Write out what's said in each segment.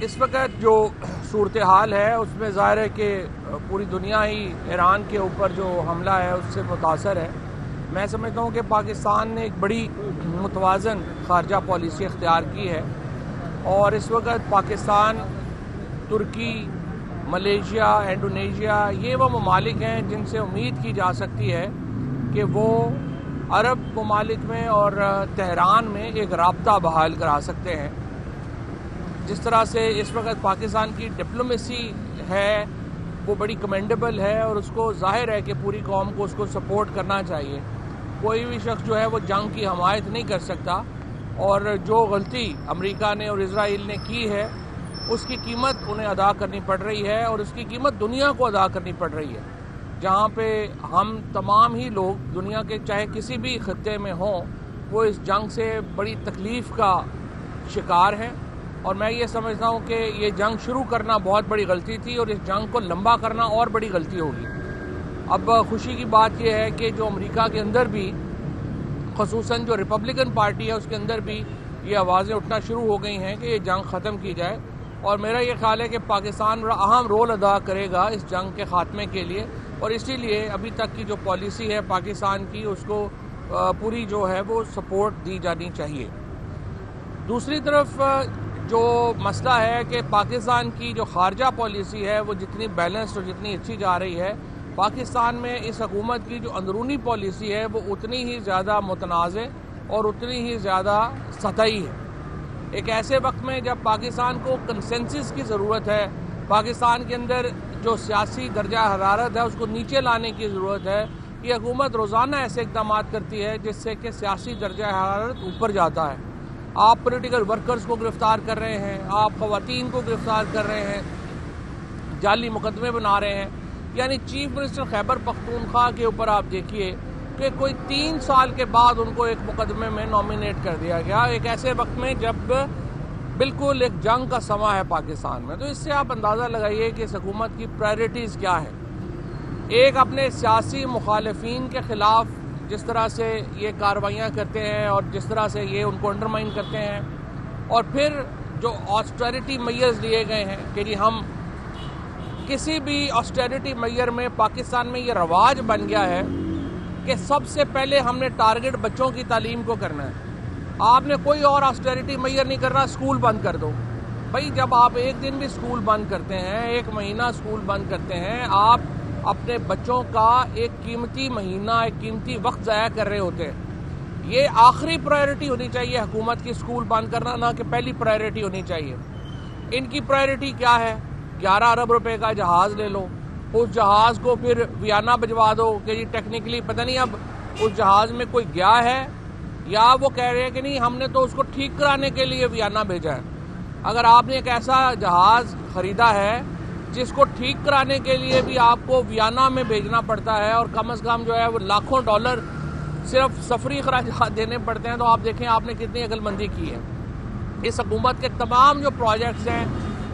اس وقت جو صورتحال ہے اس میں ظاہر ہے کہ پوری دنیا ہی ایران کے اوپر جو حملہ ہے اس سے متاثر ہے۔ میں سمجھتا ہوں کہ پاکستان نے ایک بڑی متوازن خارجہ پالیسی اختیار کی ہے، اور اس وقت پاکستان، ترکی، ملیشیا، انڈونیشیا یہ وہ ممالک ہیں جن سے امید کی جا سکتی ہے کہ وہ عرب ممالک میں اور تہران میں ایک رابطہ بحال کرا سکتے ہیں۔ جس طرح سے اس وقت پاکستان کی ڈپلومیسی ہے وہ بڑی کمینڈیبل ہے، اور اس کو ظاہر ہے کہ پوری قوم کو اس کو سپورٹ کرنا چاہیے۔ کوئی بھی شخص جو ہے وہ جنگ کی حمایت نہیں کر سکتا، اور جو غلطی امریکہ نے اور اسرائیل نے کی ہے اس کی قیمت انہیں ادا کرنی پڑ رہی ہے، اور اس کی قیمت دنیا کو ادا کرنی پڑ رہی ہے، جہاں پہ ہم تمام ہی لوگ دنیا کے چاہے کسی بھی خطے میں ہوں وہ اس جنگ سے بڑی تکلیف کا شکار ہیں۔ اور میں یہ سمجھتا ہوں کہ یہ جنگ شروع کرنا بہت بڑی غلطی تھی، اور اس جنگ کو لمبا کرنا اور بڑی غلطی ہوگی۔ اب خوشی کی بات یہ ہے کہ جو امریکہ کے اندر بھی، خصوصاً جو ریپبلکن پارٹی ہے اس کے اندر بھی یہ آوازیں اٹھنا شروع ہو گئی ہیں کہ یہ جنگ ختم کی جائے، اور میرا یہ خیال ہے کہ پاکستان بڑا اہم رول ادا کرے گا اس جنگ کے خاتمے کے لیے، اور اسی لیے ابھی تک کی جو پالیسی ہے پاکستان کی اس کو پوری جو ہے وہ سپورٹ دی جانی چاہیے۔ دوسری طرف جو مسئلہ ہے کہ پاکستان کی جو خارجہ پالیسی ہے وہ جتنی بیلنسڈ اور جتنی اچھی جا رہی ہے، پاکستان میں اس حکومت کی جو اندرونی پالیسی ہے وہ اتنی ہی زیادہ متنازع اور اتنی ہی زیادہ سطحی ہے۔ ایک ایسے وقت میں جب پاکستان کو کنسنسس کی ضرورت ہے، پاکستان کے اندر جو سیاسی درجہ حرارت ہے اس کو نیچے لانے کی ضرورت ہے، یہ حکومت روزانہ ایسے اقدامات کرتی ہے جس سے کہ سیاسی درجہ حرارت اوپر جاتا ہے۔ آپ پولیٹیکل ورکرز کو گرفتار کر رہے ہیں، آپ خواتین کو گرفتار کر رہے ہیں، جعلی مقدمے بنا رہے ہیں۔ یعنی چیف منسٹر خیبر پختونخوا کے اوپر آپ دیکھیے کہ کوئی 3 سال کے بعد ان کو ایک مقدمے میں نامینیٹ کر دیا گیا، ایک ایسے وقت میں جب بالکل ایک جنگ کا سماں ہے پاکستان میں۔ تو اس سے آپ اندازہ لگائیے کہ اس حکومت کی پرائرٹیز کیا ہیں۔ ایک اپنے سیاسی مخالفین کے خلاف جس طرح سے یہ کارروائیاں کرتے ہیں اور جس طرح سے یہ ان کو انڈرمائن کرتے ہیں، اور پھر جو آسٹریٹی میئرز لیے گئے ہیں کہ جی ہم کسی بھی آسٹریٹی میئر میں پاکستان میں یہ رواج بن گیا ہے کہ سب سے پہلے ہم نے ٹارگٹ بچوں کی تعلیم کو کرنا ہے۔ آپ نے کوئی اور آسٹریٹی میئر نہیں کرنا، اسکول بند کر دو۔ بھائی جب آپ ایک دن بھی اسکول بند کرتے ہیں، ایک مہینہ اسکول بند کرتے ہیں، آپ اپنے بچوں کا ایک قیمتی مہینہ، ایک قیمتی وقت ضائع کر رہے ہوتے ہیں۔ یہ آخری پرائرٹی ہونی چاہیے حکومت کی اسکول بند کرنا، نہ کہ پہلی پرائرٹی ہونی چاہیے۔ ان کی پرائرٹی کیا ہے؟ 11 ارب روپے کا جہاز لے لو، اس جہاز کو پھر ویانا بھجوا دو کہ جی ٹیکنیکلی پتہ نہیں اب اس جہاز میں کوئی گیا ہے یا وہ کہہ رہے ہیں کہ نہیں ہم نے تو اس کو ٹھیک کرانے کے لیے ویانا بھیجا ہے۔ اگر آپ نے ایک ایسا جہاز خریدا ہے جس کو ٹھیک کرانے کے لیے بھی آپ کو ویانا میں بھیجنا پڑتا ہے، اور کم از کم جو ہے وہ لاکھوں ڈالر صرف سفری اخراجات دینے پڑتے ہیں، تو آپ دیکھیں آپ نے کتنی عقل مندی کی ہے۔ اس حکومت کے تمام جو پروجیکٹس ہیں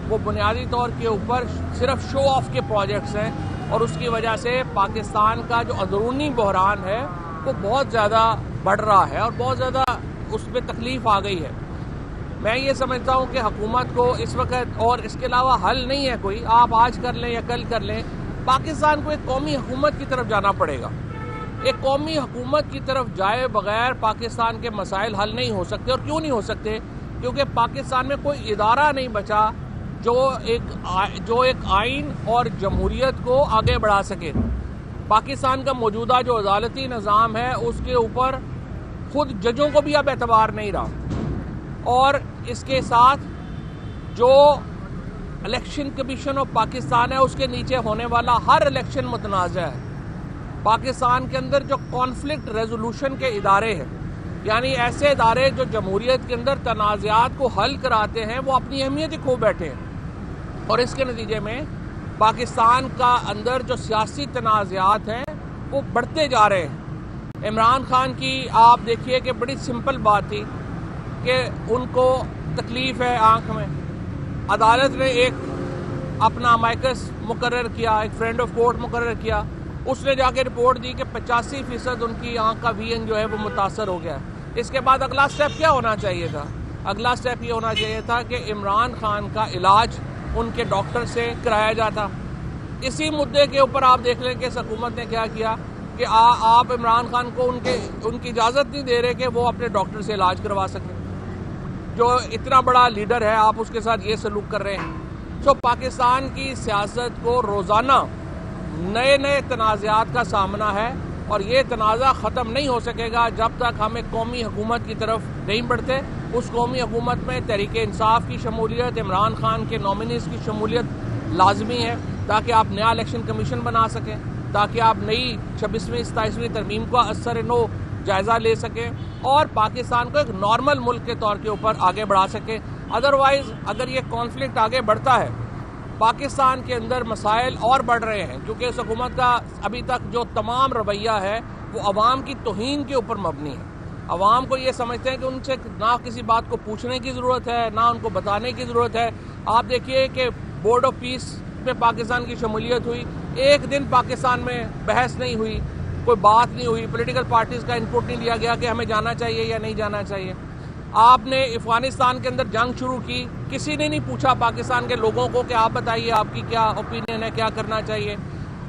وہ بنیادی طور کے اوپر صرف شو آف کے پروجیکٹس ہیں، اور اس کی وجہ سے پاکستان کا جو اندرونی بحران ہے وہ بہت زیادہ بڑھ رہا ہے، اور بہت زیادہ اس پہ تکلیف آ گئی ہے۔ میں یہ سمجھتا ہوں کہ حکومت کو اس وقت، اور اس کے علاوہ حل نہیں ہے کوئی، آپ آج کر لیں یا کل کر لیں، پاکستان کو ایک قومی حکومت کی طرف جانا پڑے گا۔ ایک قومی حکومت کی طرف جائے بغیر پاکستان کے مسائل حل نہیں ہو سکتے۔ اور کیوں نہیں ہو سکتے؟ کیونکہ پاکستان میں کوئی ادارہ نہیں بچا جو ایک آئین اور جمہوریت کو آگے بڑھا سکے۔ پاکستان کا موجودہ جو عدالتی نظام ہے اس کے اوپر خود ججوں کو بھی اب اعتبار نہیں رہا، اور اس کے ساتھ جو الیکشن کمیشن آف پاکستان ہے اس کے نیچے ہونے والا ہر الیکشن متنازع ہے۔ پاکستان کے اندر جو کانفلکٹ ریزولوشن کے ادارے ہیں، یعنی ایسے ادارے جو جمہوریت کے اندر تنازعات کو حل کراتے ہیں، وہ اپنی اہمیت ہی کھو بیٹھے ہیں، اور اس کے نتیجے میں پاکستان کا اندر جو سیاسی تنازعات ہیں وہ بڑھتے جا رہے ہیں۔ عمران خان کی آپ دیکھیے کہ بڑی سمپل بات تھی کہ ان کو تکلیف ہے آنکھ میں، عدالت نے ایک اپنا مائکس مقرر کیا، ایک فرینڈ آف کورٹ مقرر کیا، اس نے جا کے رپورٹ دی کہ 85% ان کی آنکھ کا ویژن جو ہے وہ متاثر ہو گیا ہے۔ اس کے بعد اگلا سٹیپ کیا ہونا چاہیے تھا؟ اگلا سٹیپ یہ ہونا چاہیے تھا کہ عمران خان کا علاج ان کے ڈاکٹر سے کرایا جاتا. اسی مدعے کے اوپر آپ دیکھ لیں کہ اس حکومت نے کیا کیا کہ آپ عمران خان کو ان کی اجازت نہیں دے رہے کہ وہ اپنے ڈاکٹر سے علاج کروا سکیں. جو اتنا بڑا لیڈر ہے آپ اس کے ساتھ یہ سلوک کر رہے ہیں. سو پاکستان کی سیاست کو روزانہ نئے نئے تنازعات کا سامنا ہے اور یہ تنازع ختم نہیں ہو سکے گا جب تک ہم ایک قومی حکومت کی طرف نہیں بڑھتے. اس قومی حکومت میں تحریک انصاف کی شمولیت, عمران خان کے نامنیز کی شمولیت لازمی ہے تاکہ آپ نیا الیکشن کمیشن بنا سکیں, تاکہ آپ نئی 26ویں 27ویں ترمیم کا اثر نو جائزہ لے سکیں اور پاکستان کو ایک نارمل ملک کے طور کے اوپر آگے بڑھا سکیں. ادروائز اگر یہ کانفلکٹ آگے بڑھتا ہے پاکستان کے اندر مسائل اور بڑھ رہے ہیں, کیونکہ اس حکومت کا ابھی تک جو تمام رویہ ہے وہ عوام کی توہین کے اوپر مبنی ہے. عوام کو یہ سمجھتے ہیں کہ ان سے نہ کسی بات کو پوچھنے کی ضرورت ہے نہ ان کو بتانے کی ضرورت ہے. آپ دیکھیے کہ بورڈ آف پیس میں پاکستان کی شمولیت ہوئی, ایک دن پاکستان میں بحث نہیں ہوئی, کوئی بات نہیں ہوئی, پولیٹیکل پارٹیز کا انپٹ نہیں لیا گیا کہ ہمیں جانا چاہیے یا نہیں جانا چاہیے. آپ نے افغانستان کے اندر جنگ شروع کی, کسی نے نہیں پوچھا پاکستان کے لوگوں کو کہ آپ بتائیے آپ کی کیا اوپینین ہے, کیا کرنا چاہیے.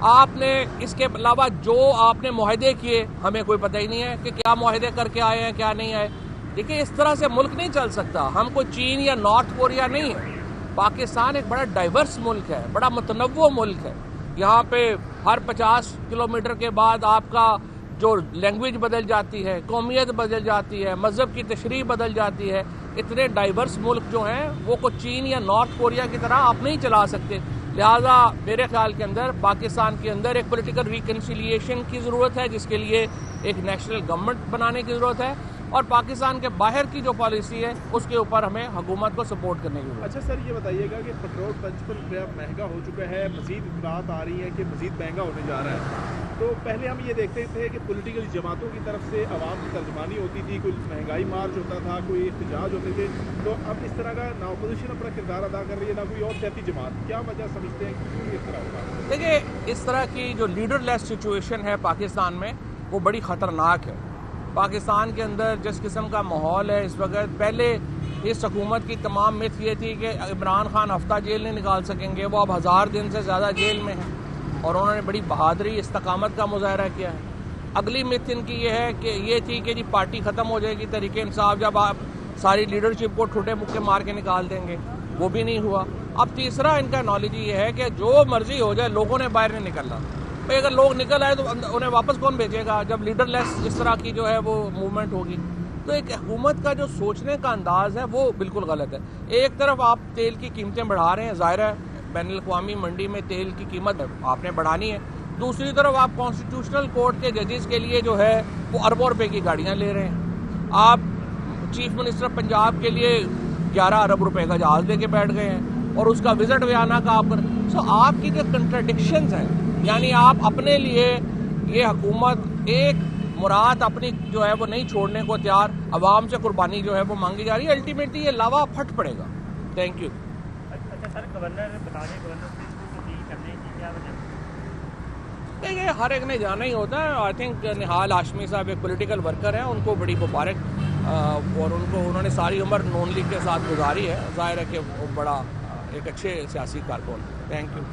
آپ نے اس کے علاوہ جو آپ نے معاہدے کیے ہمیں کوئی پتہ ہی نہیں ہے کہ کیا معاہدے کر کے آئے ہیں کیا نہیں آئے. دیکھیے اس طرح سے ملک نہیں چل سکتا. ہم کوئی چین یا نارتھ کوریا نہیں ہے. پاکستان ایک بڑا ڈائیورس ملک ہے, بڑا متنوع ملک ہے. یہاں پہ ہر 50 کلومیٹر کے بعد آپ کا جو لینگویج بدل جاتی ہے, قومیت بدل جاتی ہے, مذہب کی تشریح بدل جاتی ہے. اتنے ڈائیورس ملک جو ہیں وہ کوئی چین یا نارتھ کوریا کی طرح آپ نہیں چلا سکتے. لہٰذا میرے خیال کے اندر پاکستان کے اندر ایک پولیٹیکل ریکنسیلیشن کی ضرورت ہے, جس کے لیے ایک نیشنل گورنمنٹ بنانے کی ضرورت ہے, اور پاکستان کے باہر کی جو پالیسی ہے اس کے اوپر ہمیں حکومت کو سپورٹ کرنے کی ضرورت ہے. اچھا سر, یہ بتائیے گا کہ پیٹرول 55 مہنگا ہو چکا ہے, مزید اطلاعات آ رہی ہیں کہ مزید مہنگا ہونے جا رہا ہے. تو پہلے ہم یہ دیکھتے تھے کہ پولیٹیکل جماعتوں کی طرف سے عوام کی ترجمانی ہوتی تھی, کوئی مہنگائی مارچ ہوتا تھا, کوئی احتجاج ہوتے تھے. تو اب اس طرح کا نہ اپوزیشن اپنا کردار ادا کر رہی ہے نہ کوئی اور سیاسی جماعت, کیا وجہ سمجھتے ہیں کہ کیوں اس طرح ہوگا؟ دیکھیے اس طرح کی جو لیڈر لیس سچویشن ہے پاکستان میں وہ بڑی خطرناک ہے. پاکستان کے اندر جس قسم کا ماحول ہے اس وقت, پہلے اس حکومت کی تمام مت یہ تھی کہ عمران خان ہفتہ جیل نہیں نکال سکیں گے, وہ اب 1000 دن سے زیادہ جیل میں ہیں اور انہوں نے بڑی بہادری استقامت کا مظاہرہ کیا ہے. اگلی مت ان کی یہ ہے کہ یہ تھی کہ جی پارٹی ختم ہو جائے گی تحریک انصاف جب آپ ساری لیڈرشپ کو ٹھوٹے مکے مار کے نکال دیں گے, وہ بھی نہیں ہوا. اب تیسرا ان کا نالج یہ ہے کہ جو مرضی ہو جائے لوگوں نے باہر نہیں نکلنا. بھائی اگر لوگ نکل آئے تو انہیں واپس کون بھیجے گا جب لیڈر لیس اس طرح کی جو ہے وہ موومنٹ ہوگی. تو ایک حکومت کا جو سوچنے کا انداز ہے وہ بالکل غلط ہے. ایک طرف آپ تیل کی قیمتیں بڑھا رہے ہیں, ظاہر ہے بین الاقوامی منڈی میں تیل کی قیمت آپ نے بڑھانی ہے. دوسری طرف آپ کانسٹیٹیوشنل کورٹ کے ججز کے لیے جو ہے وہ اربوں روپے کی گاڑیاں لے رہے ہیں. آپ چیف منسٹر پنجاب کے لیے 11 ارب روپے کا جہاز لے کے بیٹھ گئے ہیں اور اس کا وزٹ ویانا کا آپ کر. سو آپ کی جو کنٹراڈکشنز ہیں, یعنی آپ اپنے لیے یہ حکومت ایک مراد اپنی جو ہے وہ نہیں چھوڑنے کو تیار, عوام سے قربانی جو ہے وہ مانگی جا رہی ہے. الٹیمیٹلی یہ لاوا پھٹ پڑے گا. Thank you. اچھا سر, گورنر بتا دیں گورنر سے تبدیل کرنے کی کیا وجہ؟ دیکھیے ہر ایک نے جانا ہی ہوتا ہے. آئی تھنک نہال ہاشمی صاحب ایک پولیٹیکل ورکر ہیں, ان کو بڑی مبارک, اور انہوں نے ساری عمر نون لیگ کے ساتھ گزاری ہے. ظاہر ہے کہ وہ بڑا ایک اچھے سیاسی کارکن. Thank you.